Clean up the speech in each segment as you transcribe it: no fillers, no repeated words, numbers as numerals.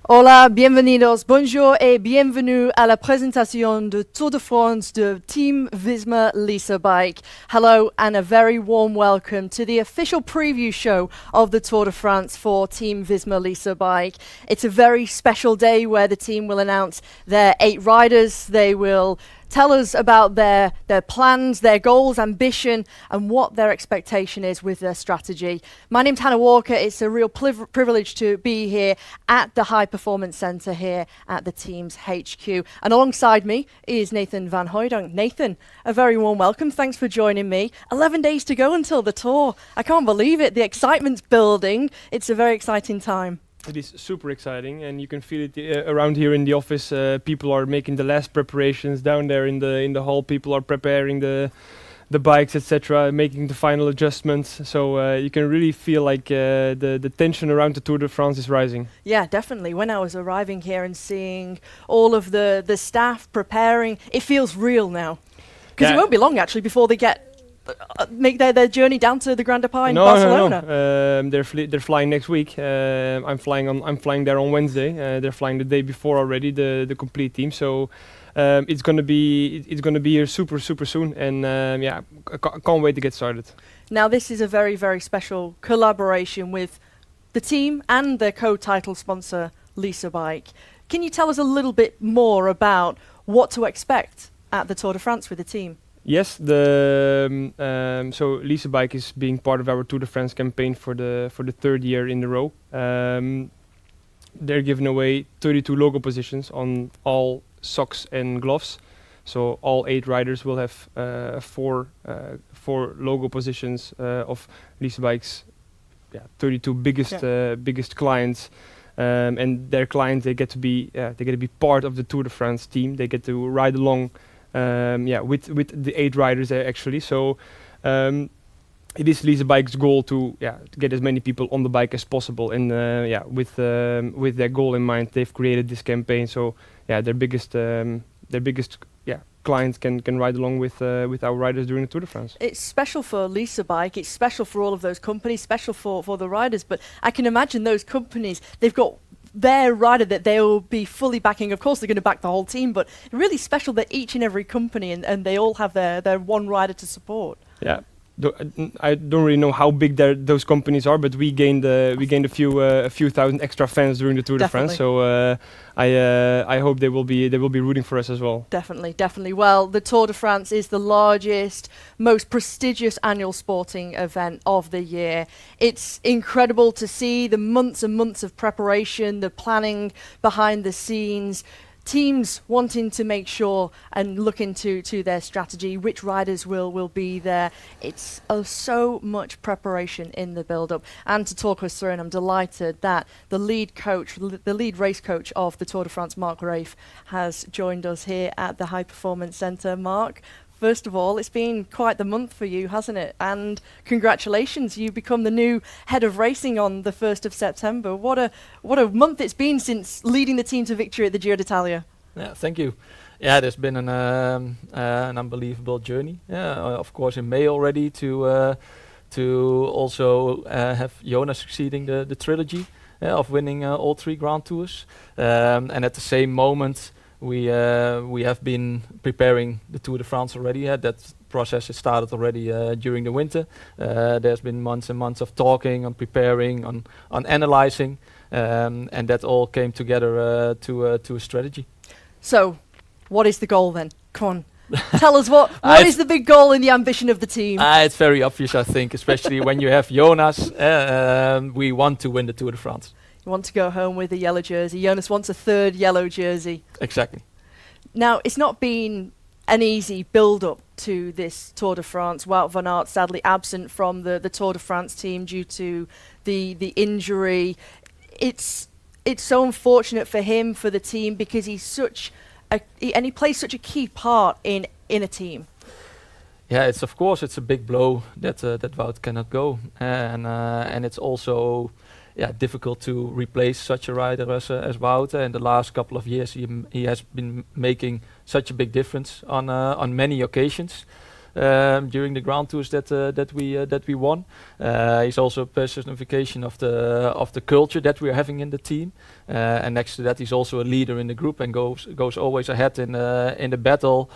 Hola, bienvenidos, bonjour et bienvenue à la présentation de Tour de France de Team Visma Lease Bike. Hello and a very warm welcome to the official preview show of the Tour de France for Team Visma Lease Bike. It's a very special day where the team will announce their 8 riders. They will tell us about their plans, their goals, ambition, and what their expectation is with their strategy. My name's Hannah Walker. It's a real privilege to be here at the High Performance Centre here at the team's HQ. And alongside me is Nathan van Hooydonk. Nathan, a very warm welcome. Thanks for joining me. 11 days to go until the Tour. I can't believe it. The excitement's building. It's a very exciting time. It is super exciting, and you can feel it around here in the office. People are making the last preparations down there in the hall. People are preparing the bikes, etc., making the final adjustments. So you can really feel like the tension around the Tour de France is rising. Yeah, definitely. When I was arriving here and seeing all of the staff preparing, it feels real now. Because it won't be long actually before they make their journey down to the Grand Depart in Barcelona. No. They're flying next week. I'm flying there on Wednesday. They're flying the day before already, the complete team. So it's gonna be here super soon, and I can't wait to get started. Now this is a very, very special collaboration with the team and their co-title sponsor Lease Bike. Can you tell us a little bit more about what to expect at the Tour de France with the team? Yes, so Lease Bike is being part of our Tour de France campaign for the third year in a row. They're giving away 32 logo positions on all socks and gloves. So all 8 riders will have four logo positions of Lease Bike's 32 biggest clients. And their clients, they get to be part of the Tour de France team. They get to ride along. With the 8 riders actually. So it is Lease Bike's goal to get as many people on the bike as possible. And with their goal in mind, they've created this campaign. So their biggest clients can ride along with our riders during the Tour de France. It's special for Lease Bike. It's special for all of those companies. Special for the riders. But I can imagine those companies, they've got their rider that they will be fully backing. Of course, they're going to back the whole team, but really special that each and every company and they all have their one rider to support. Yeah. I don't really know how big those companies are, but we gained a few thousand extra fans during the Tour de France. So I hope they will be rooting for us as well. Definitely. Well, the Tour de France is the largest, most prestigious annual sporting event of the year. It's incredible to see the months and months of preparation, the planning behind the scenes. Teams wanting to make sure and look into their strategy, which riders will be there. It's so much preparation in the build-up. And to talk us through, and I'm delighted that the lead race coach of the Tour de France, Mark Rafe, has joined us here at the High Performance Centre. Mark, first of all, it's been quite the month for you, hasn't it? And congratulations, you become the new head of racing on the 1st of September. What a month it's been since leading the team to victory at the Giro d'Italia. Yeah, thank you. Yeah, there's been an unbelievable journey. Yeah, of course in May already to also have Jonas succeeding the trilogy of winning all 3 Grand Tours, and at the same moment. We have been preparing the Tour de France already. That process has started already during the winter. There's been months and months of talking, on preparing, on analyzing, and that all came together to a strategy. So, what is the goal then? Come on, tell us what is the big goal and the ambition of the team? It's very obvious, I think, especially when you have Jonas. We want to win the Tour de France. You want to go home with a yellow jersey. Jonas wants a 3rd yellow jersey. Exactly. Now, it's not been an easy build-up to this Tour de France. Wout van Aert sadly absent from the Tour de France team due to the injury. It's so unfortunate for him, for the team, because he's he plays such a key part in a team. Yeah, it's a big blow that Wout cannot go, and it's also difficult to replace such a rider as Wout. In the last couple of years, he has been making such a big difference on many occasions. during the Grand Tours that we won. He's also a personification of the culture that we're having in the team. And next to that, he's also a leader in the group and goes always ahead in the battle.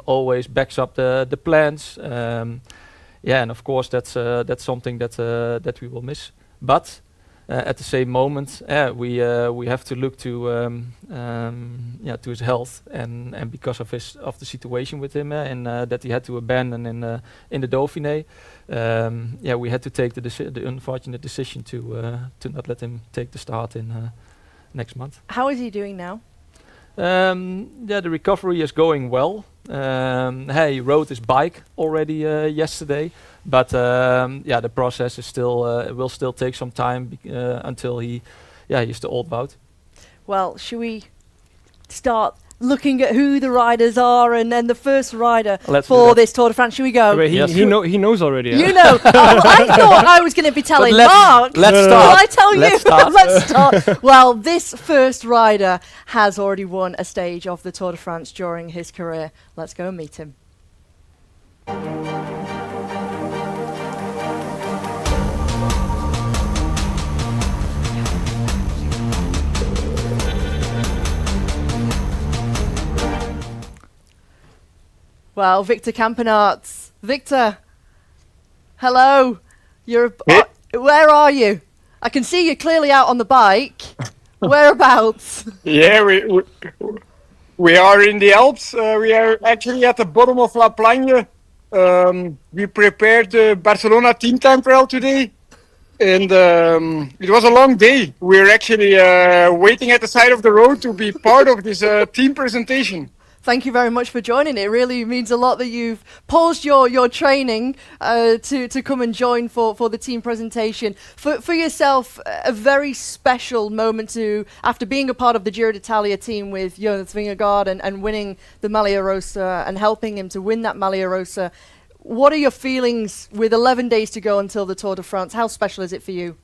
Always backs up the plans. And of course that's something that we will miss. But at the same moment, we have to look to his health and because of the situation with him and that he had to abandon in the Dauphiné. We had to take the unfortunate decision to not let him take the start in next month. How is he doing now? The recovery is going well. He rode his bike already yesterday, but the process is still will still take some time until he's the old bout. Well, should we start looking at who the riders are and then the first rider for this Tour de France? Should we go? Wait, he knows already. You know. I thought I was going to be telling Mark. Let's start. Will I tell you? Let's start. Let's start. Well, this first rider has already won a stage of the Tour de France during his career. Let's go and meet him. Well, Victor Kampenaerts. Victor, hello. Where are you? I can see you clearly out on the bike. Whereabouts? Yeah, we are in the Alps. We are actually at the bottom of La Plagne. We prepared the Barcelona team time trial today, and it was a long day. We're actually waiting at the side of the road to be part of this team presentation. Thank you very much for joining. It really means a lot that you've paused your training to come and join for the team presentation. For yourself, a very special moment after being a part of the Giro d'Italia team with Jonas Vingegaard and winning the Maglia Rosa and helping him to win that Maglia Rosa. What are your feelings with 11 days to go until the Tour de France? How special is it for you?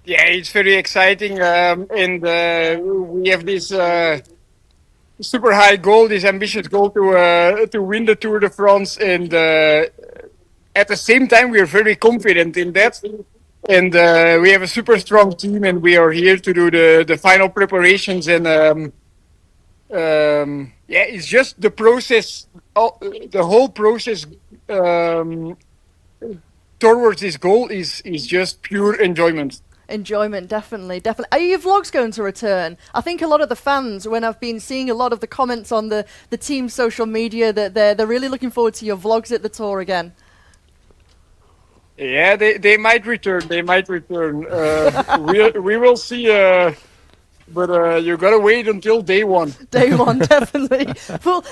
Yeah, it's very exciting, and we have this super high goal, this ambitious goal to win the Tour de France, and at the same time we are very confident in that, and we have a super strong team, and we are here to do the final preparations, and it's just the process, the whole process towards this goal is just pure enjoyment. Enjoyment, definitely. Are your vlogs going to return? I think a lot of the fans, when I've been seeing a lot of the comments on the team's social media, that they're really looking forward to your vlogs at the Tour again. Yeah, they might return. They might return. We will see. But you gotta wait until day one. Day one, definitely. Well,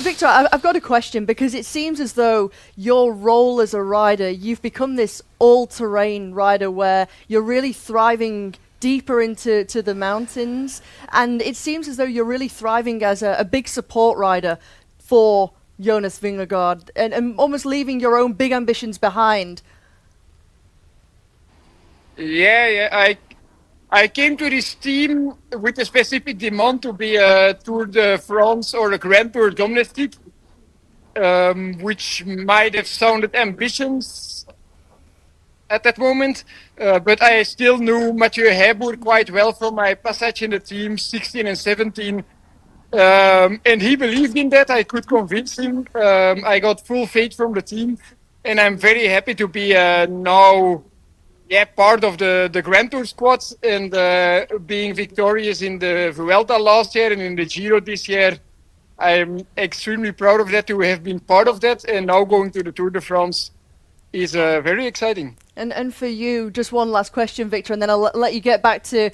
Victor, I've got a question, because it seems as though your role as a rider, you've become this all-terrain rider where you're really thriving deeper into the mountains, and it seems as though you're really thriving as a big support rider for Jonas Vingegaard and almost leaving your own big ambitions behind. Yeah. I came to this team with a specific demand to be a Tour de France or a Grand Tour domestic, which might have sounded ambitious at that moment, but I still knew Mathieu Heijboer quite well from my passage in the team 16 and 17, and he believed in that. I could convince him. I got full faith from the team, and I'm very happy to be now part of the Grand Tour squad, and being victorious in the Vuelta last year and in the Giro this year. I'm extremely proud of that, to have been part of that, and now going to the Tour de France is very exciting. And for you, just one last question, Victor, and then I'll let you get back to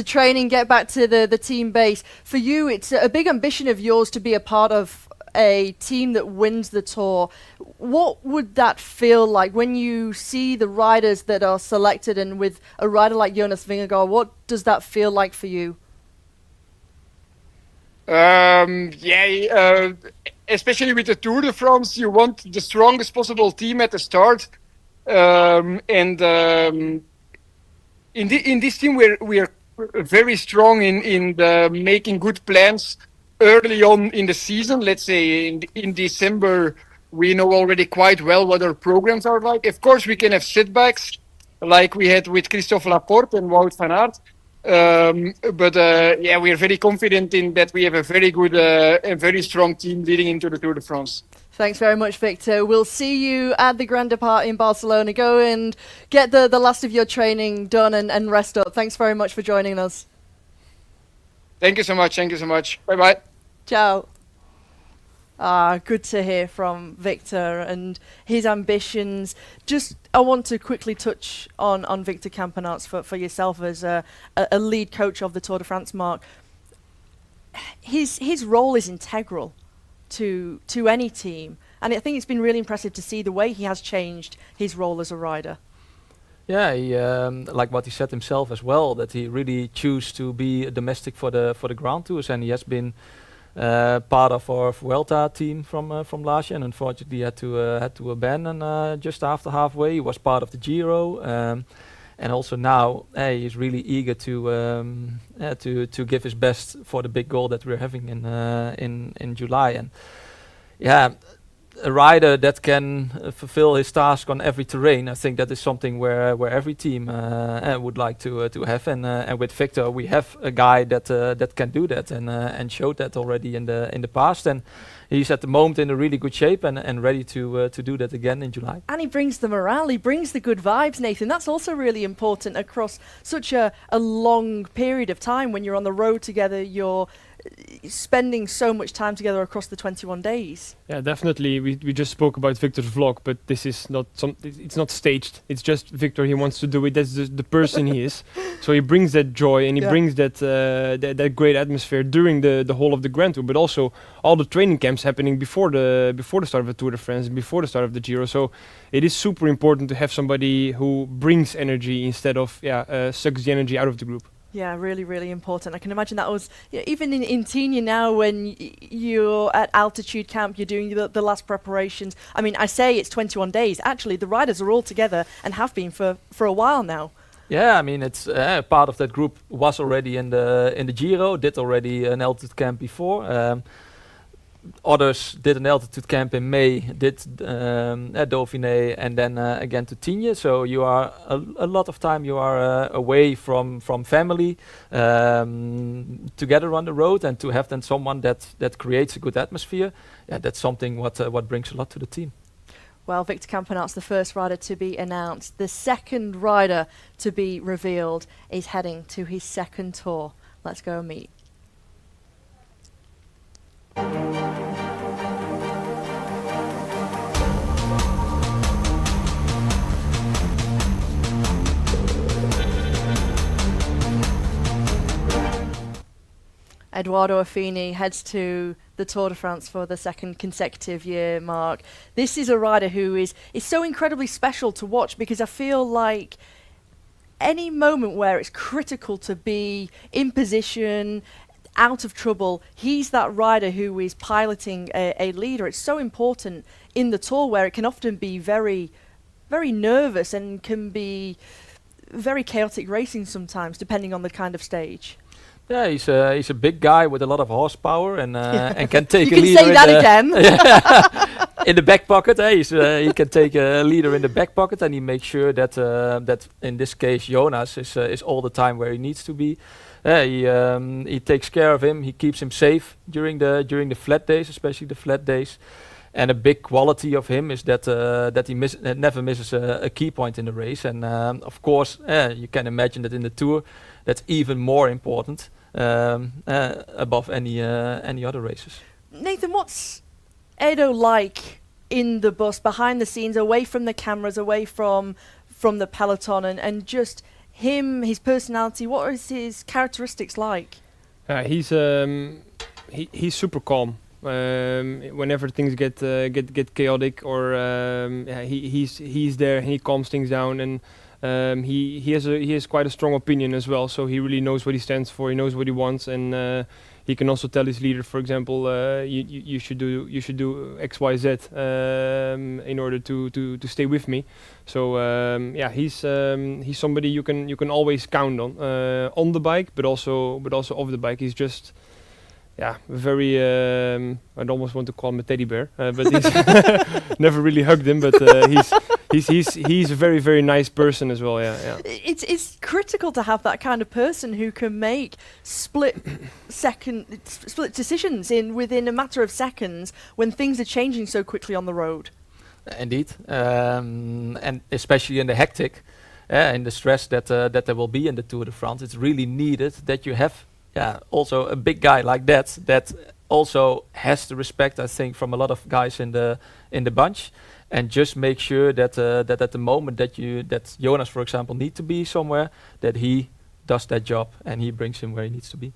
training, get back to the team base. For you, it's a big ambition of yours to be a part of a team that wins the Tour. What would that feel like when you see the riders that are selected, and with a rider like Jonas Vingegaard, what does that feel like for you? Especially with the Tour de France, you want the strongest possible team at the start, and in this team we are very strong in making good plans, early on in the season. Let's say in December, we know already quite well what our programs are like. Of course, we can have setbacks like we had with Christophe Laporte and Wout van Aert. But yeah, we are very confident in that we have a very good and very strong team leading into the Tour de France. Thanks very much, Victor. We'll see you at the Grand Depart in Barcelona. Go and get the last of your training done and rest up. Thanks very much for joining us. Thank you so much. Thank you so much. Bye-bye. Ciao. Good to hear from Victor and his ambitions. Just, I want to quickly touch on Victor Campenaerts for yourself as a lead coach of the Tour de France, Mark. His role is integral to any team, and I think it's been really impressive to see the way he has changed his role as a rider. Yeah, he, like what he said himself as well, that he really chose to be a domestic for the Grand Tours, and he has been part of our Vuelta team from last year, and unfortunately had to abandon just after halfway. He was part of the Giro, and also now he is really eager to give his best for the big goal that we're having in July. And yeah, a rider that can fulfill his task on every terrain, I think that is something where every team would like to have. And with Victor, we have a guy that can do that and showed that already in the past. And he's at the moment in a really good shape and ready to do that again in July. And he brings the morale, he brings the good vibes, Nathan. That's also really important across such a long period of time. When you're on the road together, you're spending so much time together across the 21 days. Yeah, definitely. We just spoke about Victor's vlog, but this is not it's not staged. It's just Victor. He wants to do it. That's the person he is. So he brings that joy and he brings that great atmosphere during the whole of the Grand Tour, but also all the training camps happening before the start of the Tour de France, before the start of the Giro. So it is super important to have somebody who brings energy instead of sucks the energy out of the group. Yeah, really, really important. I can imagine that was even in Tignes now when you're at altitude camp, you're doing the last preparations. I mean, I say it's 21 days. Actually, the riders are all together and have been for a while now. Yeah, I mean, it's part of that group was already in the Giro, did already an altitude camp before. Others did an altitude camp in May, did at Dauphiné, and then again to Tignes. So you are a lot of time you are away from family, together on the road, and to have then someone that creates a good atmosphere. Yeah, that's something what brings a lot to the team. Well, Victor Campenaerts, the first rider to be announced. The second rider to be revealed is heading to his second tour. Let's go and meet. Eduardo Affini heads to the Tour de France for the second consecutive year, Mark. This is a rider who is so incredibly special to watch, because I feel like any moment where it's critical to be in position, out of trouble, he's that rider who is piloting a leader. It's so important in the Tour, where it can often be very, very nervous and can be very chaotic racing sometimes, depending on the kind of stage. Yeah, he's a big guy with a lot of horsepower and can take you a can leader say that again. in the back pocket. He can take a leader in the back pocket, and he makes sure that that in this case Jonas is all the time where he needs to be. He takes care of him. He keeps him safe during the flat days, especially the flat days. And a big quality of him is that he never misses a key point in the race. And of course, you can imagine that in the Tour, that's even more important above any other races. Nathan, what's Edo like in the bus, behind the scenes, away from the cameras, away from the peloton, and just him, his personality? What is his characteristics like? He's super calm. Whenever things get chaotic, or he's there and he calms things down, and he has quite a strong opinion as well. So he really knows what he stands for. He knows what he wants, and he can also tell his leader, for example, you should do X, Y, Z in order to stay with me. So he's somebody you can always count on the bike, but also off the bike. He's just yeah, very. I'd almost want to call him a teddy bear, but he's never really hugged him. But he's a very, very nice person as well. Yeah, yeah. It's critical to have that kind of person who can make split decisions within a matter of seconds when things are changing so quickly on the road. Indeed, and especially in the hectic, in the stress that there will be in the Tour de France, it's really needed that you have, also a big guy like that also has the respect, I think, from a lot of guys in the bunch, and just make sure that at the moment that Jonas, for example, need to be somewhere, that he does that job and he brings him where he needs to be.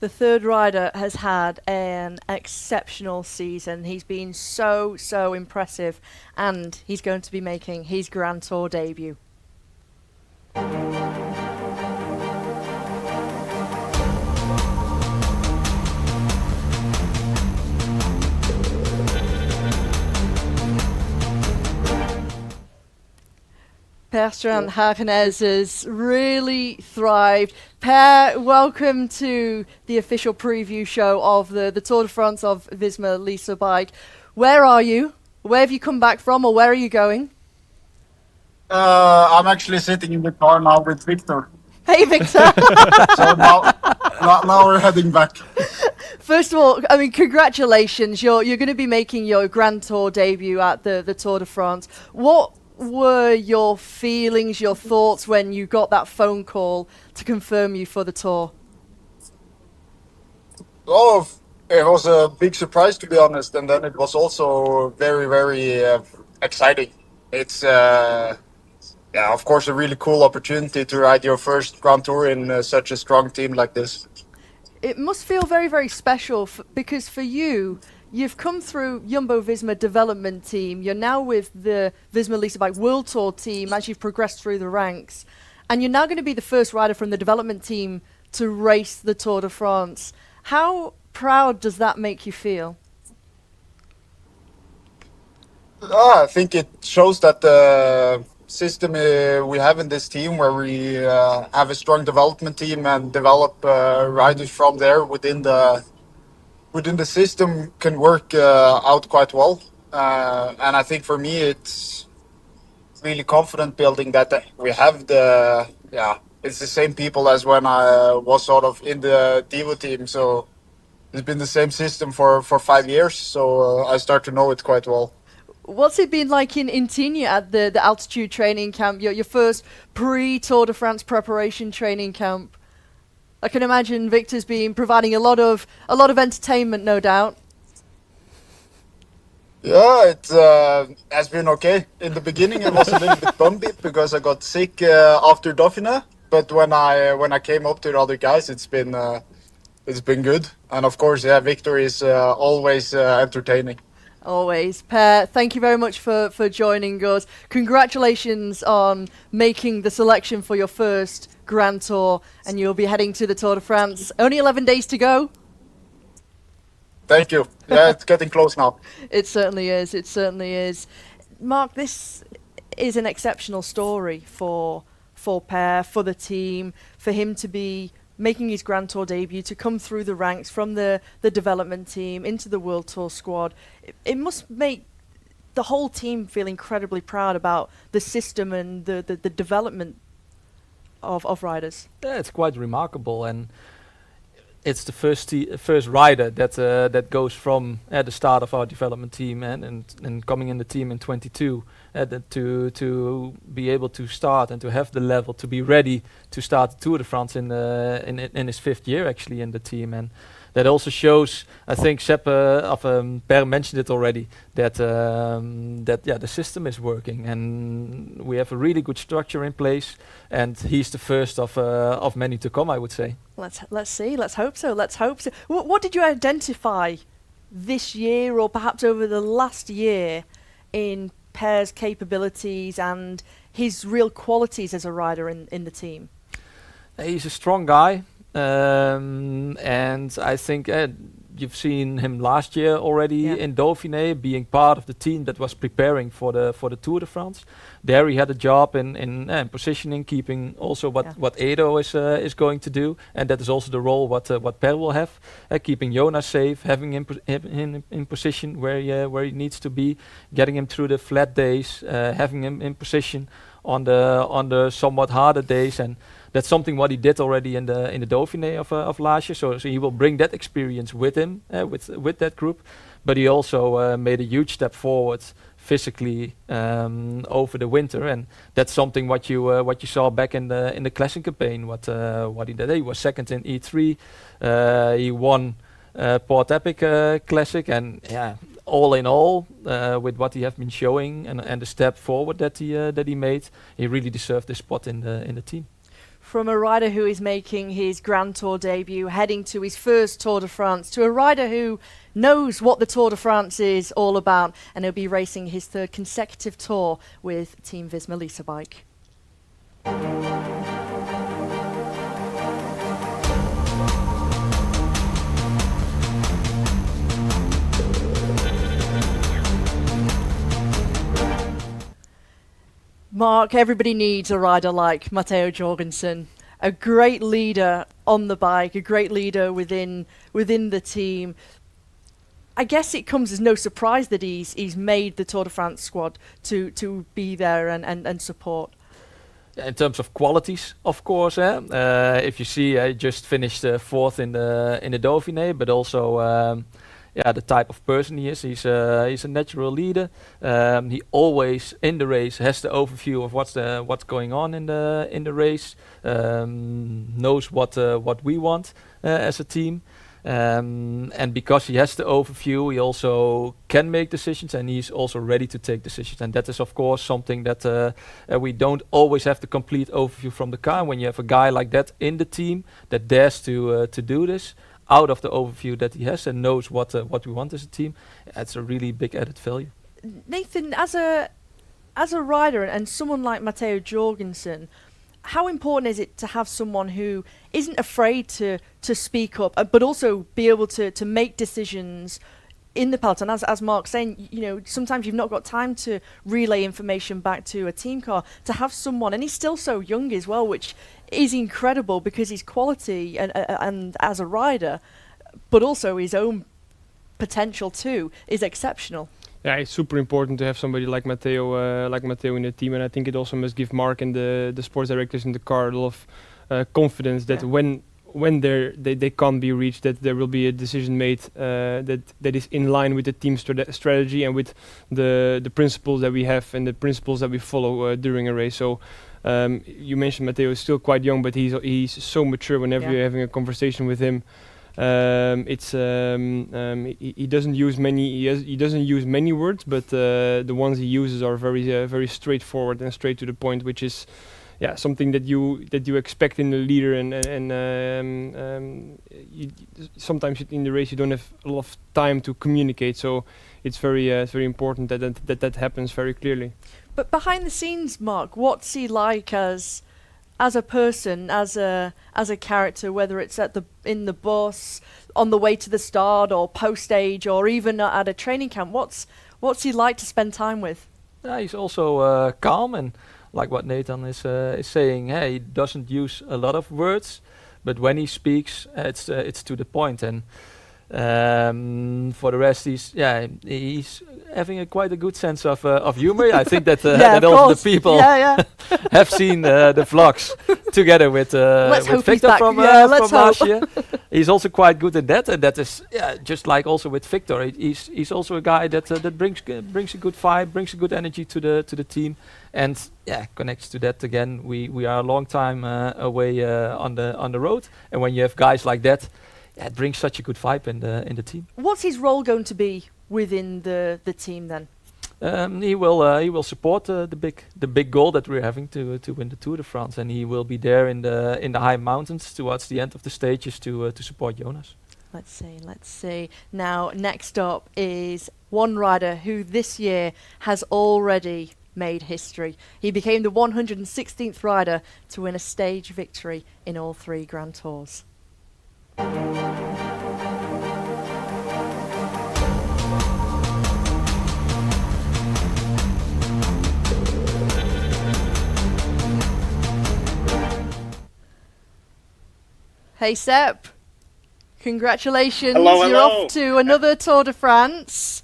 The third rider has had an exceptional season. He's been so impressive, and he's going to be making his Grand Tour debut. Per Hagenez has really thrived. Per, welcome to the official preview show of the Tour de France of Visma Lease bike. Where are you? Where have you come back from, or where are you going? I'm actually sitting in the car now with Victor. Hey, Victor. So now we're heading back. First of all, I mean, congratulations. You're going to be making your Grand Tour debut at the Tour de France. What were your feelings, your thoughts when you got that phone call to confirm you for the Tour? Oh, it was a big surprise, to be honest, and then it was also very, very exciting. It's of course, a really cool opportunity to ride your first Grand Tour in such a strong team like this. It must feel very, very special because for you, you've come through Jumbo-Visma development team. You're now with the Visma Lease Bike World Tour team as you've progressed through the ranks. And you're now going to be the first rider from the development team to race the Tour de France. How proud does that make you feel? I think it shows that the system we have in this team, where we have a strong development team and develop riders from there within the system, can work out quite well. And I think for me, it's really confident building that we have it's the same people as when I was sort of in the Devo team. So it's been the same system for 5 years. So I start to know it quite well. What's it been like in Tignes at the altitude training camp, your first pre-Tour de France preparation training camp? I can imagine Victor's been providing a lot of entertainment, no doubt. Yeah, it has been okay. In the beginning, it was a little bit bumpy because I got sick after Dauphiné. But when I came up to the other guys, it's been good. And of course, Victor is always entertaining. Always. Per, thank you very much for joining us. Congratulations on making the selection for your first Grand Tour, and you'll be heading to the Tour de France. Only 11 days to go. Thank you. Yeah, it's getting close now. It certainly is. It certainly is. Mark, this is an exceptional story for Per, for the team, for him to be making his Grand Tour debut, to come through the ranks from the development team into the World Tour squad. It must make the whole team feel incredibly proud about the system and the development of riders. Yeah, it's quite remarkable, and it's the first rider that goes from at the start of our development team and coming in the team in 22 to be able to start and to have the level to be ready to start the Tour de France in his 5th year actually in the team. And that also shows, I think Per mentioned it already, that the system is working and we have a really good structure in place, and he's the first of many to come, I would say. Let's see. Let's hope so. What did you identify this year, or perhaps over the last year, in Per's capabilities and his real qualities as a rider in the team? He's a strong guy, and I think you've seen him last year already Yeah. in Dauphiné, being part of the team that was preparing for the Tour de France. There he had a job in positioning, keeping also what Edo is going to do, and that is also the role what Per will have, keeping Jonas safe, having him in position where he needs to be, getting him through the flat days, having him in position on the somewhat harder days, and that's something what he did already in the Dauphiné of last year. So he will bring that experience with him with that group, but he also made a huge step forward physically over the winter, and that's something what you saw back in the classic campaign. What he did, he was second in E3, he won Port Epic Classic, and all in all, with what he have been showing and the step forward that he made, he really deserved this spot in the team. From a rider who is making his Grand Tour debut, heading to his first Tour de France, to a rider who knows what the Tour de France is all about, and he'll be racing his third consecutive tour with Team Visma Lease bike. Mark, everybody needs a rider like Matteo Jorgensen, a great leader on the bike, a great leader within the team. I guess it comes as no surprise that he's made the Tour de France squad to be there and support. In terms of qualities, of course, if you see, I just finished fourth in the Dauphiné, but also the type of person he is. He's a natural leader. He always in the race has the overview of what's going on in the race. Knows what we want as a team. And because he has the overview, he also can make decisions, and he's also ready to take decisions. And that is, of course, something that we don't always have the complete overview from the car. When you have a guy like that in the team that dares to do this out of the overview that he has and knows what we want as a team, that's a really big added value. Nathan, as a rider and someone like Matteo Jorgensen, how important is it to have someone who isn't afraid to speak up, but also be able to make decisions in the peloton? As Mark's saying, sometimes you've not got time to relay information back to a team car. To have someone, and he's still so young as well, which is incredible because his quality and as a rider, but also his own potential too, is exceptional. Yeah, it's super important to have somebody like Matteo in the team, and I think it also must give Mark and the sports directors in the car a lot of confidence that when they can't be reached, that there will be a decision made that is in line with the team strategy and with the principles that we have and the principles that we follow during a race. So you mentioned Matteo is still quite young, but he's so mature. Whenever you're having a conversation with him, he doesn't use many words, but the ones he uses are very straightforward and straight to the point, which is something that you expect in a leader, and sometimes in the race you don't have a lot of time to communicate, so it's very important that happens very clearly. But behind the scenes, Mark, what's he like as a person, as a character, whether it's in the bus, on the way to the start, or post stage, or even at a training camp? What's he like to spend time with? He's also calm, and like what Nathan is saying, he doesn't use a lot of words, but when he speaks, it's to the point. And for the rest, he's having quite a good sense of humor. I think that that all the people have seen the vlogs together with Victor from last year. He's also quite good at that, and that is just like also with Victor. He's also a guy that brings a good vibe, brings a good energy to the team, and connects to that again. We are a long time away on the road, and when you have guys like that, it brings such a good vibe in the team. What's his role going to be within the team then? He will support the big goal that we're having to win the Tour de France, and he will be there in the high mountains towards the end of the stages to support Jonas. Let's see. Now, next up is one rider who this year has already made history. He became the 116th rider to win a stage victory in all 3 Grand Tours. Hey Sepp, congratulations. Hello, You're hello. off to another Tour de France.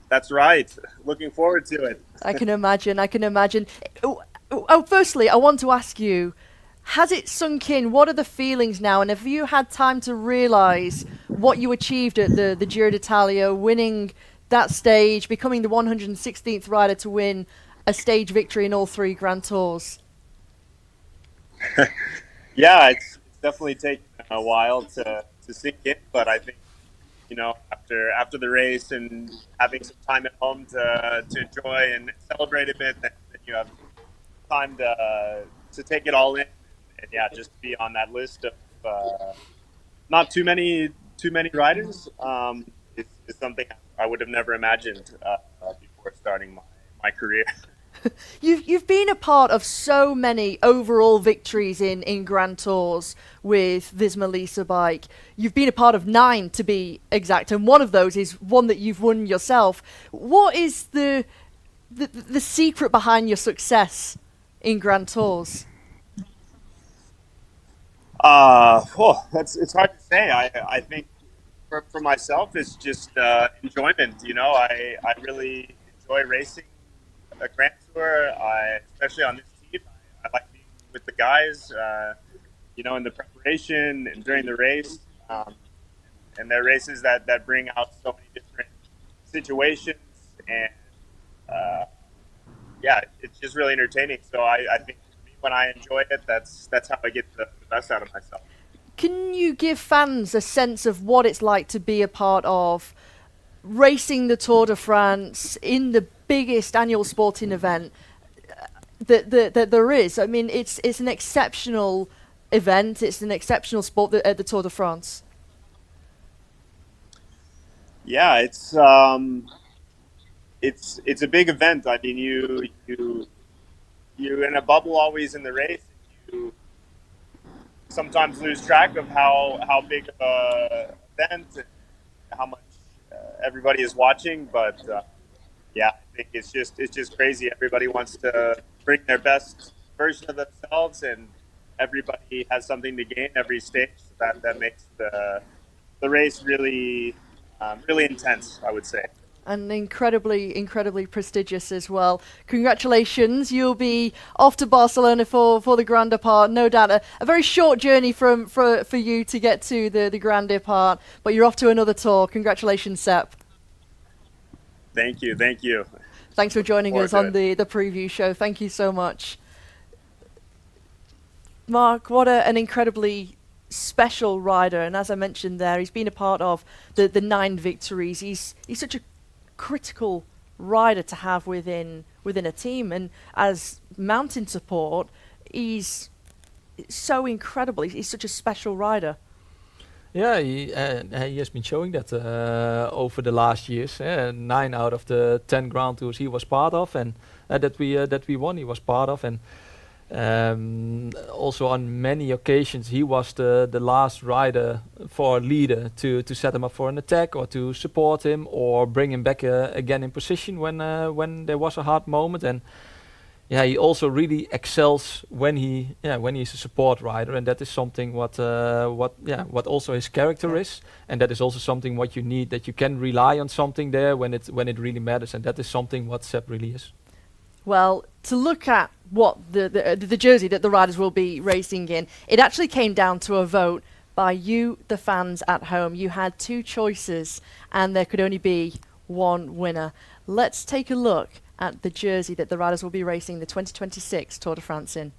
That's right. Looking forward to it. I can imagine. Firstly, I want to ask you, has it sunk in? What are the feelings now? And have you had time to realise what you achieved at the Giro d'Italia, winning that stage, becoming the 116th rider to win a stage victory in all 3 Grand Tours? Yeah, it's definitely taken a while to sink in, but I think, you know, after the race and having some time at home to enjoy and celebrate a bit, then you have time to take it all in, and yeah, just be on that list of not too many riders. Is something I would have never imagined before starting my career. You've been a part of so many overall victories in Grand Tours with Visma Lease bike. You've been a part of 9 to be exact, and one of those is one that you've won yourself. What is the secret behind your success in Grand Tours? It's hard to say. I think for myself, it's just enjoyment. You know, I really enjoy racing a Grand Tour. Especially on this team, I like being with the guys. You know, in the preparation and during the race, and there are races that bring out so many different situations, and yeah, it's just really entertaining. So I think for me, when I enjoy it, that's how I get the best out of myself. Can you give fans a sense of what it's like to be a part of racing the Tour de France in the biggest annual sporting event that there is? I mean, it's an exceptional event. It's an exceptional sport at the Tour de France. Yeah, it's a big event. I mean, you're in a bubble always in the race. You sometimes lose track of how big of a event and how much everybody is watching. But yeah, I think it's just crazy. Everybody wants to bring their best version of themselves, and everybody has something to gain every stage. So that makes the race really really intense, I would say. And incredibly prestigious as well. Congratulations. You'll be off to Barcelona for the Grand Depart. No doubt a very short journey for you to get to the Grand Depart, but you're off to another tour. Congratulations, Sepp. Thank you. Thanks for joining us on the preview show. Thank you so much. Mark, what an incredibly special rider, and as I mentioned there, he's been a part of the 9 victories. He's such a critical rider to have within a team, and as mountain support, he's so incredible. He's such a special rider. Yeah, he has been showing that over the last years. 9 out of the 10 Grand Tours he was part of, and that we won, he was part of, and also on many occasions he was the last rider for a leader to set him up for an attack or to support him or bring him back again in position when there was a hard moment. And yeah, he also really excels when he's a support rider, and that is something what also his character is, and that is also something what you need, that you can rely on something there when it really matters, and that is something what Sepp really is. Well, to look at what the jersey that the riders will be racing in, it actually came down to a vote by you, the fans at home. You had 2 choices, and there could only be one winner. Let's take a look at the jersey that the riders will be racing the 2026 Tour de France in.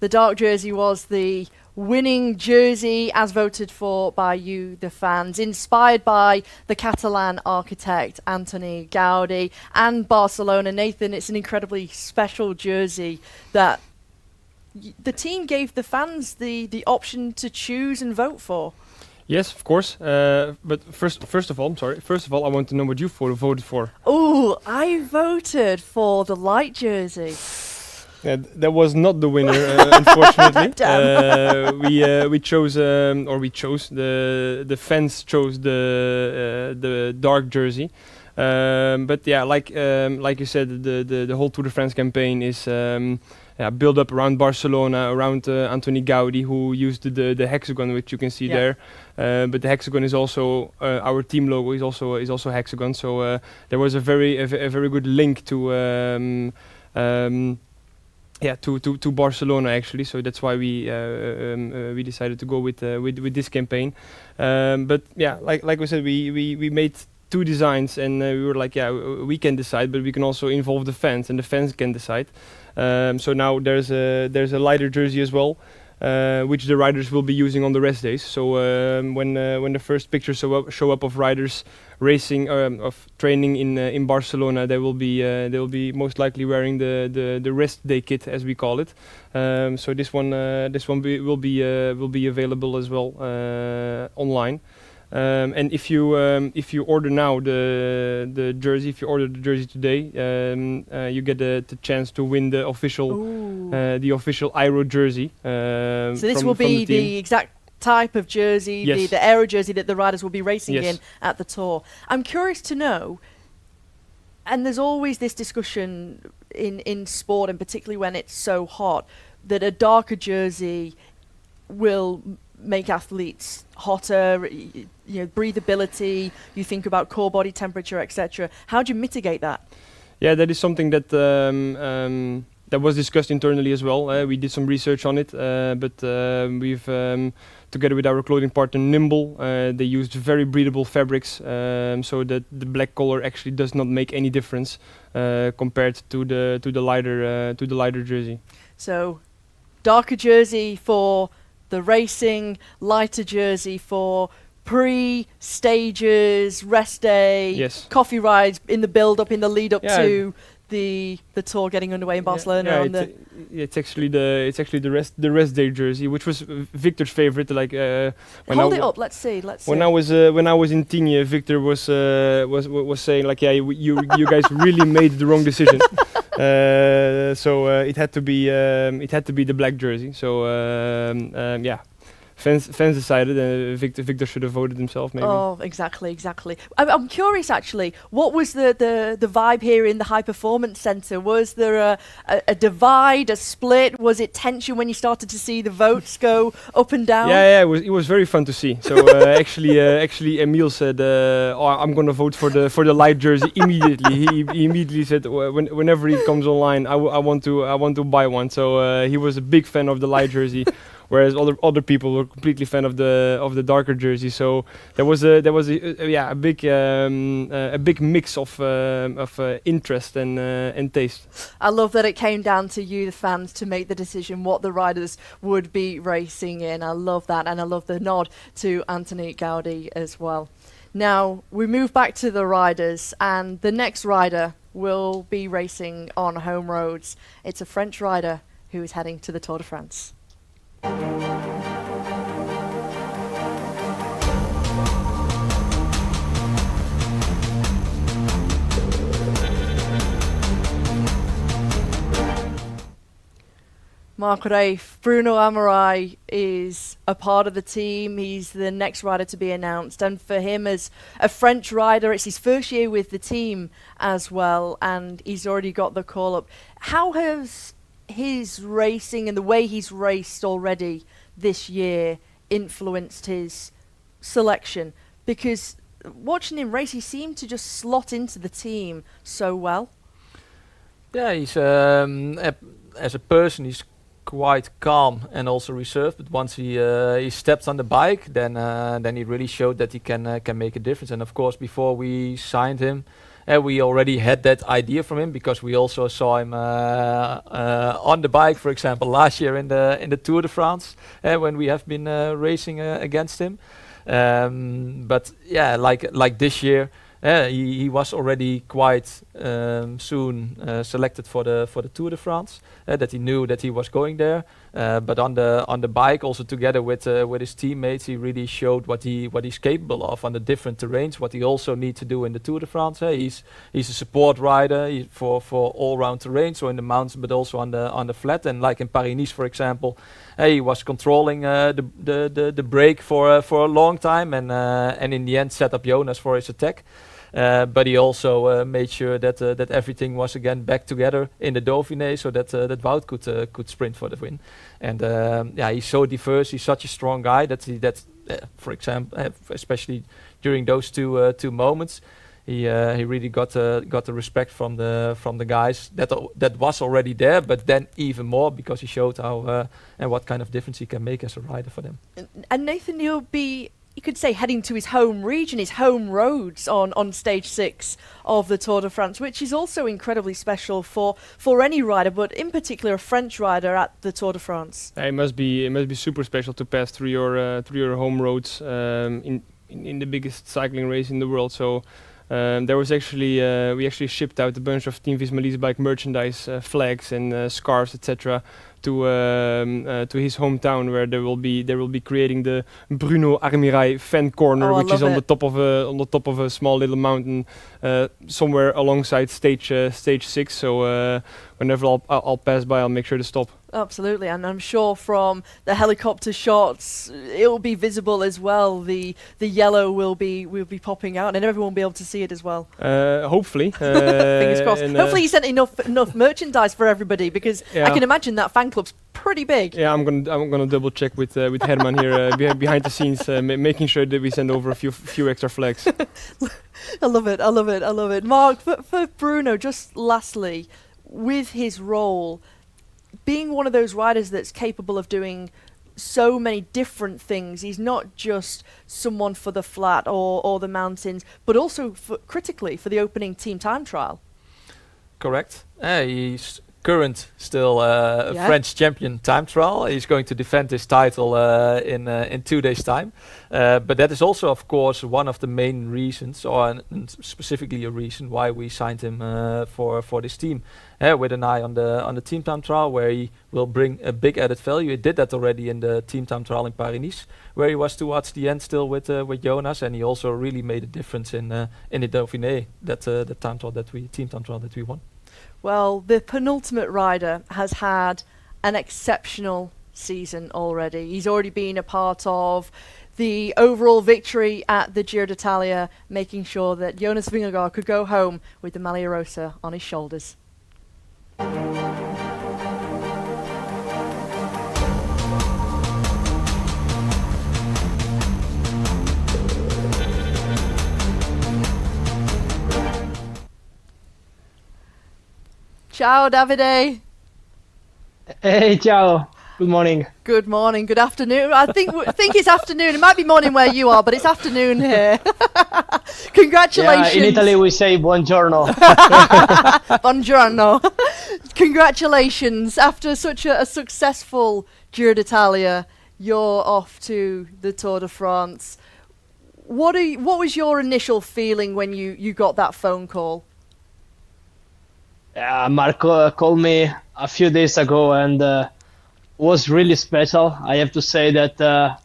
The dark jersey was the winning jersey as voted for by you, the fans, inspired by the Catalan architect Antoni Gaudi and Barcelona. Nathan, it's an incredibly special jersey that the team gave the fans the option to choose and vote for. Yes, of course. But first of all, I'm sorry. First of all, I want to know what you voted for. Oh, I voted for the light jersey. That was not the winner, unfortunately. Damn. We chose, the fans chose the dark jersey. But yeah, like you said, the whole Tour de France campaign is built up around Barcelona, around Antoni Gaudi, who used the hexagon, which you can see there. But the hexagon is also our team logo. Is also hexagon. So there was a very good link to. To Barcelona actually, so that's why we decided to go with this campaign. But yeah, like we said, we made 2 designs, and we were like, we can decide, but we can also involve the fans, and the fans can decide. So now there's a lighter jersey as well, which the riders will be using on the rest days. So when the first pictures show up of riders racing of training in Barcelona, they will be most likely wearing the rest day kit, as we call it. So this one will be available as well online. And if you order now the jersey, if you order the jersey today, you get the chance to win the official Iro jersey. So this will be the exact type of jersey, yes. the aero jersey that the riders will be racing yes. in at the Tour. I'm curious to know, and there's always this discussion in sport, and particularly when it's so hot, that a darker jersey will make athletes hotter, breathability, you think about core body temperature, etc. How do you mitigate that? Yeah, that is something that that was discussed internally as well. We did some research on it, but we've together with our clothing partner Nimble, they used very breathable fabrics, so that the black color actually does not make any difference compared to the lighter jersey. So, darker jersey for the racing, lighter jersey for pre-stages, rest day, yes. coffee rides in the build-up, in the lead-up to the Tour getting underway in Barcelona. It's actually the rest day jersey, which was Victor's favorite. Like hold it up, let's see. When I was in Tignes, Victor was saying like, you guys really made the wrong decision. So it had to be the black jersey. So fans decided. Victor should have voted himself, maybe. Oh, exactly. I'm curious, actually. What was the vibe here in the High Performance Centre? Was there a divide, a split? Was it tension when you started to see the votes go up and down? Yeah. It was very fun to see. So actually, Emile said, "I'm going to vote for the light jersey immediately." He immediately said, "Whenever it comes online, I want to buy one." So he was a big fan of the light jersey. Whereas other people were completely fan of the darker jersey, so there was a big mix of interest and taste. I love that it came down to you, the fans, to make the decision what the riders would be racing in. I love that, and I love the nod to Antoni Gaudi as well. Now we move back to the riders, and the next rider will be racing on home roads. It's a French rider who is heading to the Tour de France. Mark Rafe, Bruno Amarai is a part of the team. He's the next rider to be announced. And for him, as a French rider, it's his first year with the team as well. And he's already got the call up. How has his racing and the way he's raced already this year influenced his selection? Because watching him race, he seemed to just slot into the team so well. Yeah, he's as a person, he's quite calm and also reserved. But once he steps on the bike, then he really showed that he can make a difference. And of course, before we signed him, we already had that idea from him, because we also saw him on the bike, for example, last year in the Tour de France, when we have been racing against him. But yeah, like this year, He was already quite soon selected for the Tour de France. That he knew that he was going there, but on the bike, also together with his teammates, he really showed what he's capable of on the different terrains. What he also needs to do in the Tour de France. He's a support rider for all-round terrain, so in the mountains, but also on the flat. And like in Paris-Nice, for example, he was controlling the brake for a long time, and in the end set up Jonas for his attack. But he also made sure that everything was again back together in the Dauphiné, so that Wout could sprint for the win. And he's so diverse. He's such a strong guy for example, especially during those two moments, he really got the respect from the guys that was already there, but then even more because he showed how and what kind of difference he can make as a rider for them. And Nathan, he'll be, you could say, heading to his home region, his home roads on stage 6 of the Tour de France, which is also incredibly special for any rider, but in particular a French rider at the Tour de France. It must be super special to pass through your home roads in the biggest cycling race in the world. So there was actually we actually shipped out a bunch of Team Visma Lease bike merchandise, flags and scarves, etc. to his hometown, where they will be creating the Bruno Armirail fan corner, which is on the top of a small little mountain somewhere alongside stage 6. So whenever I'll pass by, I'll make sure to stop. Absolutely, and I'm sure from the helicopter shots it will be visible as well. The yellow will be popping out, and everyone will be able to see it as well. Hopefully, fingers crossed. Hopefully, you sent enough merchandise for everybody, because I can imagine that fan club's pretty big. Yeah, I'm gonna double check with Herman here behind the scenes, making sure that we send over a few extra flags. I love it. Mark, for Bruno, just lastly, with his role, being one of those riders that's capable of doing so many different things, he's not just someone for the flat or the mountains, but also critically for the opening team time trial. Correct. He's current still French champion time trial. He's going to defend his title in 2 days' time. But that is also, of course, one of the main reasons, and specifically a reason why we signed him for this team, with an eye on the team time trial, where he will bring a big added value. He did that already in the team time trial in Paris-Nice, where he was towards the end still with Jonas, and he also really made a difference in the Dauphiné, the team time trial that we won. Well, the penultimate rider has had an exceptional season already. He's already been a part of the overall victory at the Giro d'Italia, making sure that Jonas Vingegaard could go home with the Maglia Rosa on his shoulders. Ciao, Davide. Hey, ciao. Good morning. Good morning. Good afternoon. I think it's afternoon. It might be morning where you are, but it's afternoon here. Congratulations. Yeah, in Italy we say buongiorno. Buongiorno. Congratulations. After such a successful Giro d'Italia, you're off to the Tour de France. What was your initial feeling when you got that phone call? Marco called me a few days ago, and was really special. I have to say that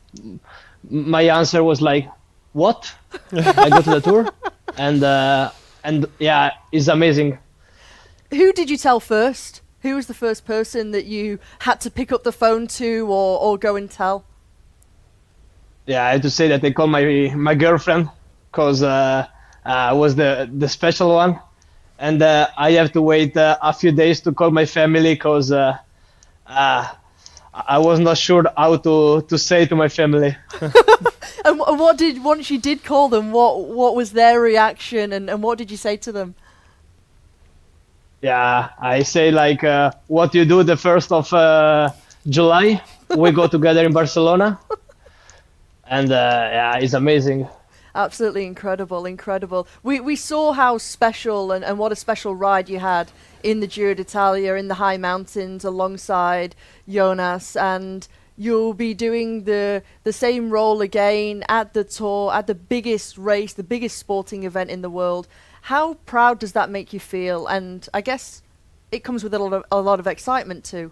my answer was like, "What?" I go to the tour, and yeah, it's amazing. Who did you tell first? Who was the first person that you had to pick up the phone to or go and tell? Yeah, I have to say that I called my girlfriend, because I was the special one. And I have to wait a few days to call my family, because I was not sure how to say to my family. And once you did call them, what was their reaction, and what did you say to them? Yeah, I say like, what you do the 1st of July, we go together in Barcelona. And yeah, it's amazing. Absolutely incredible. We saw how special and what a special ride you had in the Giro d'Italia, in the high mountains alongside Jonas, and you'll be doing the same role again at the Tour, at the biggest race, the biggest sporting event in the world. How proud does that make you feel? And I guess it comes with a lot of excitement too.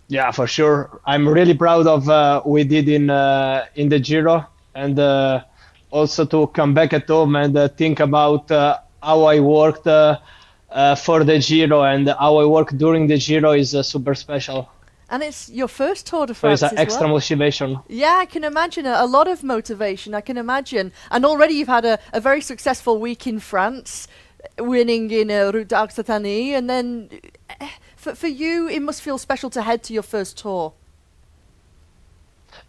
Yeah, for sure. I'm really proud of we did in the Giro, and also to come back at home and think about how I worked for the Giro and how I worked during the Giro is super special. And it's your first Tour de So France it's as extra well. motivation. Yeah, I can imagine a lot of motivation. I can imagine. And already you've had a very successful week in France, winning in Route d'Occitanie. And then for you, it must feel special to head to your first Tour.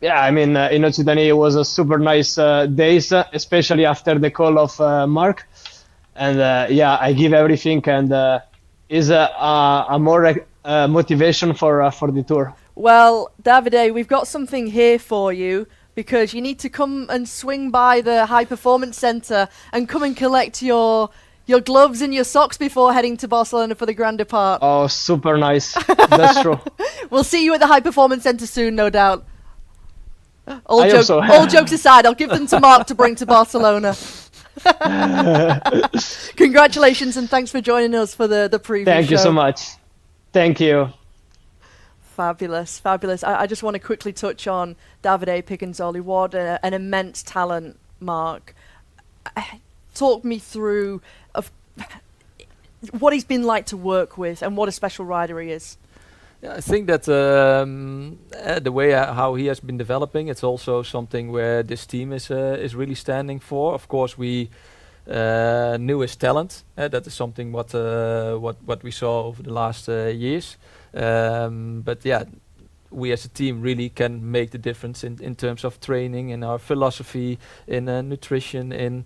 Yeah, I mean, in Occitanie it was a super nice days, especially after the call of Mark. And yeah, I give everything, and is a more motivation for the Tour. Well, Davide, we've got something here for you because you need to come and swing by the High Performance Centre and come and collect your gloves and your socks before heading to Barcelona for the Grand Depart. Oh, super nice. That's true. We'll see you at the High Performance Centre soon, no doubt. I hope so. All jokes aside, I'll give them to Mark to bring to Barcelona. Congratulations and thanks for joining us for the preview Thank you show. so much. Thank you. Fabulous, fabulous. I just want to quickly touch on Davide Picanzoli. What an immense talent, Mark. Talk me through of what he's been like to work with and what a special rider he is. Yeah, I think that the way how he has been developing, it's also something where this team is really standing for. Of course, we knew his talent. That is something what we saw over the last years. But yeah, we as a team really can make the difference in terms of training, in our philosophy, in nutrition, in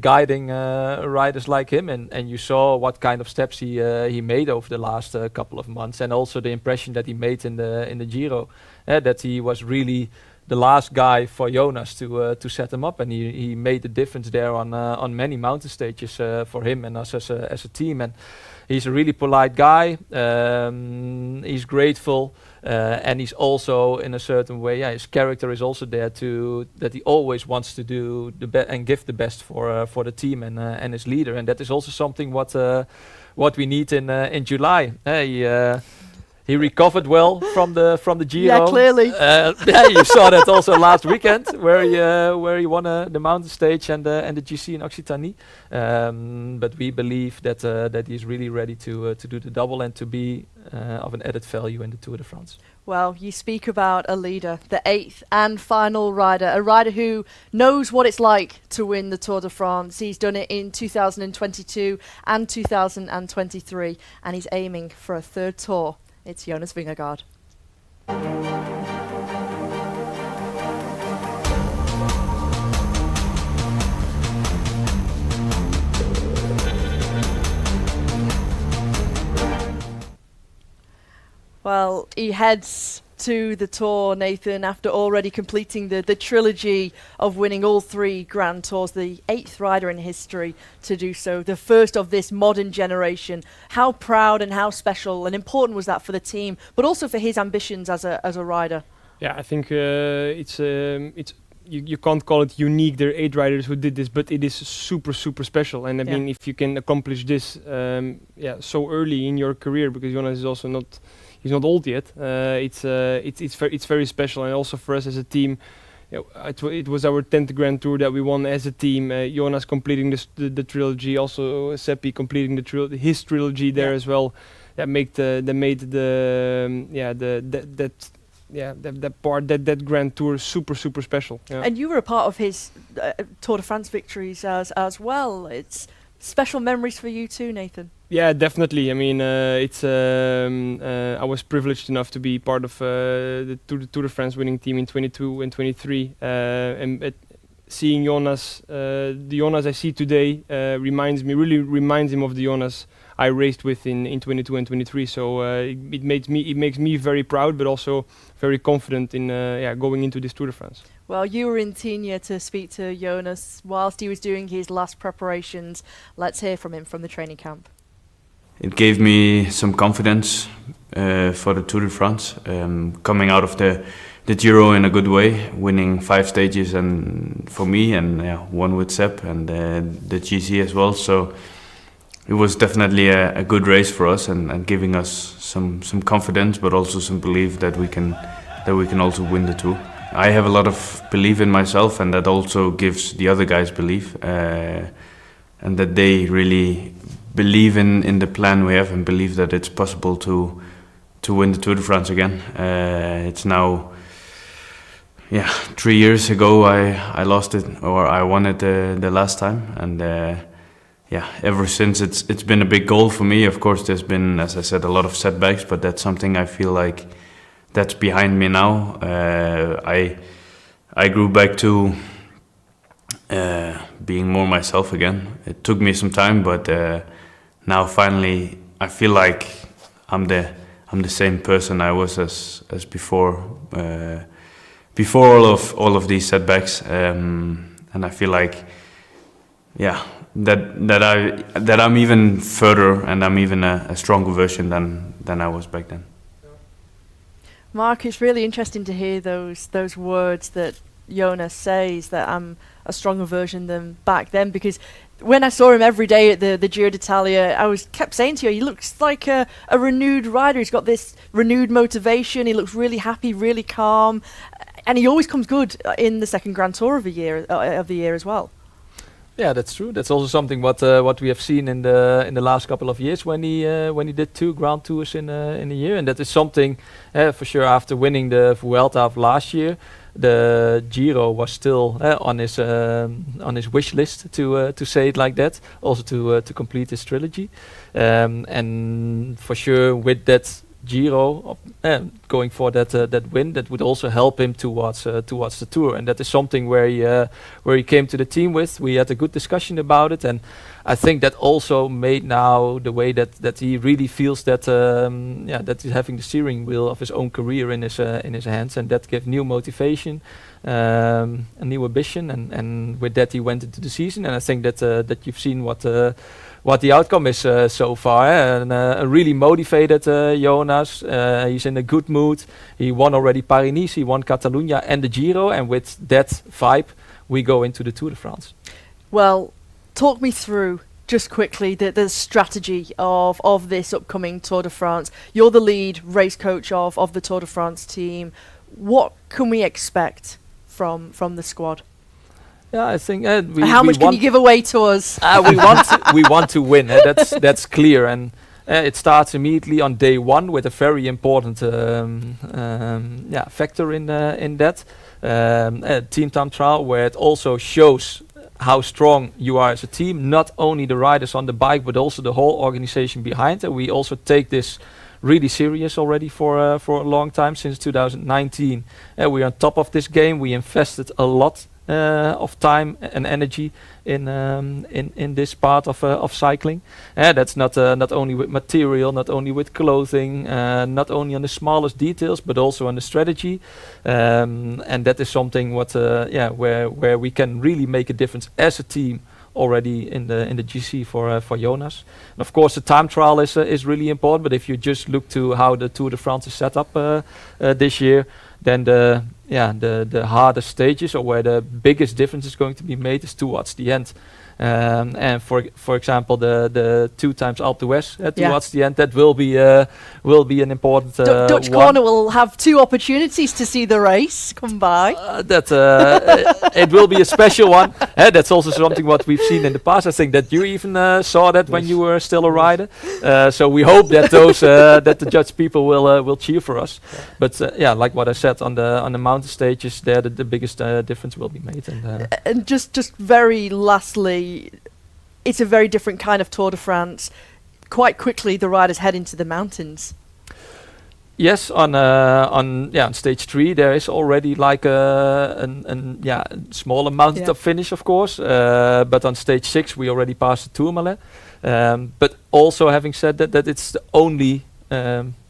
guiding riders like him. And you saw what kind of steps he made over the last couple of months, and also the impression that he made in the Giro, that he was really the last guy for Jonas to set him up, and he made the difference there on many mountain stages for him and us as a team. And he's a really polite guy. He's grateful, and he's also in a certain way. Yeah, his character is also there that he always wants to do the best and give the best for the team and his leader. And that is also something what we need in July. He recovered well from the Giro. Yeah, clearly. Yeah, you saw that also last weekend, where he won the mountain stage and the GC in Occitanie. But we believe that he's really ready to do the double and to be of an added value in the Tour de France. Well, you speak about a leader, the 8th and final rider, a rider who knows what it's like to win the Tour de France. He's done it in 2022 and 2023, and he's aiming for a third Tour. It's Jonas Vingegaard. Well, he heads to the Tour, Nathan, after already completing the trilogy of winning all 3 Grand Tours, the 8th rider in history to do so, the first of this modern generation. How proud and how special and important was that for the team, but also for his ambitions as a rider? Yeah, I think it's you can't call it unique. There are 8 riders who did this, but it is super special. And I mean, if you can accomplish this, so early in your career, because Jonas is also not. He's not old yet. It's very special, and also for us as a team. It was our 10th Grand Tour that we won as a team. Jonas completing the trilogy, also Seppi completing his trilogy there as well. That that Grand Tour super special. Yeah. And you were a part of his Tour de France victories as well. It's special memories for you too, Nathan. Yeah, definitely. I mean, I was privileged enough to be part of the Tour de France winning team in 22 and 23. And seeing Jonas, the Jonas I see today, reminds him of the Jonas I raced with in 22 and 23. So it makes me very proud, but also very confident in going into this Tour de France. Well, you were in Tignes to speak to Jonas whilst he was doing his last preparations. Let's hear from him from the training camp. It gave me some confidence for the Tour de France, coming out of the Giro in a good way, winning 5 stages, and for me, and one with Sepp, and the GC as well. So it was definitely a good race for us, and giving us some confidence, but also some belief that we can also win the Tour. I have a lot of belief in myself, and that also gives the other guys belief, and that they really believe in the plan we have, and believe that it's possible to win the Tour de France again. It's now 3 years ago I lost it, or I won it the last time, and ever since it's been a big goal for me. Of course, there's been, as I said, a lot of setbacks, but that's something I feel like that's behind me now. I grew back to being more myself again. It took me some time, but now finally I feel like I'm the same person I was as before. Before all of these setbacks, and I feel like, that I'm even further, and I'm even a stronger version than I was back then. Mark, it's really interesting to hear those words that Jonas says, that I'm a stronger version than back then, because when I saw him every day at the Giro d'Italia, I kept saying to you, he looks like a renewed rider. He's got this renewed motivation. He looks really happy, really calm, and he always comes good in the second Grand Tour of the year as well. Yeah, that's true. That's also something what we have seen in the last couple of years when he did 2 Grand Tours in a year, and that is something for sure. After winning the Vuelta of last year, the Giro was still on his wish list, to say it like that. Also to complete his trilogy, and for sure with that Giro going for that win, that would also help him towards the Tour, and that is something where he came to the team with. We had a good discussion about it, and I think that also made now the way that he really feels that that he's having the steering wheel of his own career in his hands, and that gave new motivation, a new ambition, and with that he went into the season, and I think that you've seen what the outcome is so far, and a really motivated Jonas. He's in a good mood. He won already Paris-Nice, he won Catalunya and the Giro, and with that vibe we go into the Tour de France. Well, talk me through just quickly the strategy of this upcoming Tour de France. You're the lead race coach of the Tour de France team. What can we expect from the squad? Yeah, I think how much can you give away to us? we want to win. That's clear, and it starts immediately on day 1 with a very important factor in that team time trial, where it also shows how strong you are as a team. Not only the riders on the bike, but also the whole organization behind. And we also take this really serious already for a long time, since 2019. We're on top of this game. We invested a lot of time and energy in this part of cycling. That's not only with material, not only with clothing, not only on the smallest details, but also on the strategy. And that is something where we can really make a difference as a team already in the GC for Jonas. And of course, the time trial is really important. But if you just look to how the Tour de France is set up this year, then the hardest stages, or where the biggest difference is going to be made, is towards the end. And for example, the 2 times Alpe d'Huez towards the end, that will be an important Dutch one. Corner will have 2 opportunities to see the race come by. It will be a special one. That's also something what we've seen in the past. I think that you even saw that when you were still a rider. So we hope that that the Dutch people will cheer for us. But like what I said, on the mountain stages, there the biggest difference will be made. And just very lastly, it's a very different kind of Tour de France. Quite quickly, the riders head into the mountains. Yes, on stage 3 there is already like a smaller mountain top finish, of course. But on stage 6 we already passed the Tourmalet. But also, having said that it's the only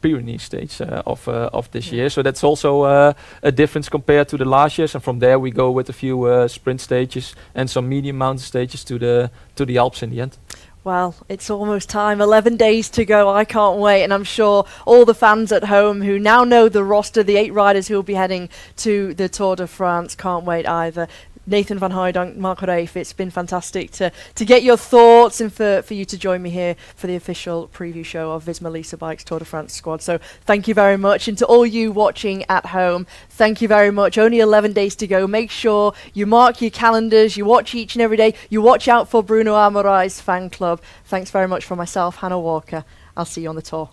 Pyrenees stage of this year, so that's also a difference compared to the last years. And from there we go with a few sprint stages and some medium mountain stages to the Alps in the end. Well, it's almost time. 11 days to go. I can't wait. And I'm sure all the fans at home who now know the roster, the 8 riders who will be heading to the Tour de France, can't wait either. Nathan van Hooydonk, Mark Reif, it's been fantastic to get your thoughts and for you to join me here for the official preview show of Visma Lease Bikes Tour de France squad. So thank you very much. And to all you watching at home, thank you very much. Only 11 days to go. Make sure you mark your calendars, you watch each and every day, you watch out for Bruno Amorai's fan club. Thanks very much for myself, Hannah Walker. I'll see you on the tour.